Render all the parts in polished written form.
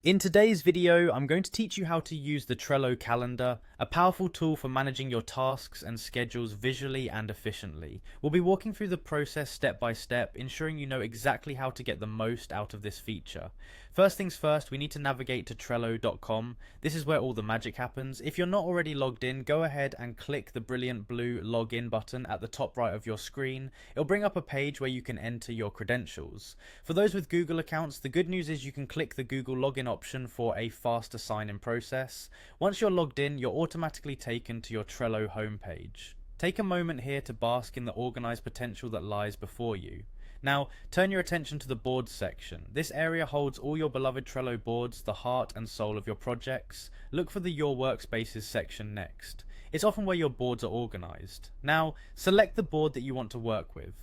In today's video, I'm going to teach you how to use the Trello calendar, a powerful tool for managing your tasks and schedules visually and efficiently. We'll be walking through the process step by step, ensuring you know exactly how to get the most out of this feature. First things first, we need to navigate to Trello.com. This is where all the magic happens. If you're not already logged in, go ahead and click the brilliant blue login button at the top right of your screen. It'll bring up a page where you can enter your credentials. For those with Google accounts, the good news is you can click the Google login option for a faster sign-in process. Once you're logged in, you're automatically taken to your Trello homepage. Take a moment here to bask in the organized potential that lies before you. Now, turn your attention to the boards section. This area holds all your beloved Trello boards, the heart and soul of your projects. Look for the Your Workspaces section next. It's often where your boards are organized. Now, select the board that you want to work with.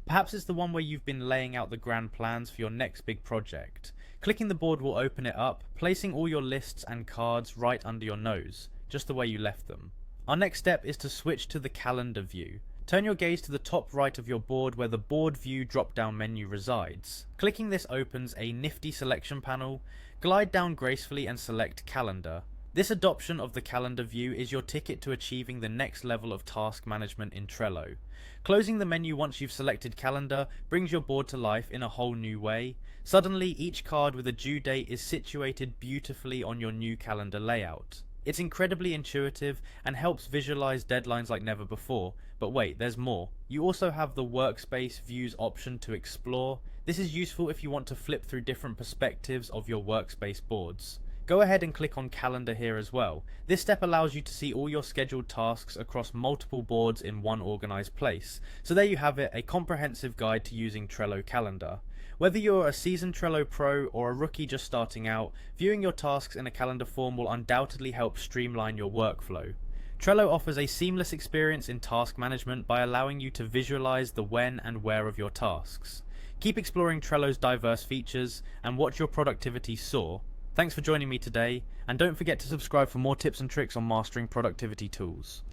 Perhaps it's the one where you've been laying out the grand plans for your next big project. Clicking the board will open it up, placing all your lists and cards right under your nose, just the way you left them. Our next step is to switch to the calendar view. Turn your gaze to the top right of your board where the board view drop-down menu resides. Clicking this opens a nifty selection panel. Glide down gracefully and select calendar. This adoption of the calendar view is your ticket to achieving the next level of task management in Trello. Closing the menu once you've selected calendar brings your board to life in a whole new way. Suddenly, each card with a due date is situated beautifully on your new calendar layout. It's incredibly intuitive and helps visualize deadlines like never before. But wait, there's more. You also have the workspace views option to explore. This is useful if you want to flip through different perspectives of your workspace boards. Go ahead and click on calendar here as well. This step allows you to see all your scheduled tasks across multiple boards in one organized place. So there you have it, a comprehensive guide to using Trello calendar. Whether you're a seasoned Trello pro or a rookie just starting out, viewing your tasks in a calendar form will undoubtedly help streamline your workflow. Trello offers a seamless experience in task management by allowing you to visualize the when and where of your tasks. Keep exploring Trello's diverse features and watch your productivity soar. Thanks for joining me today, and don't forget to subscribe for more tips and tricks on mastering productivity tools.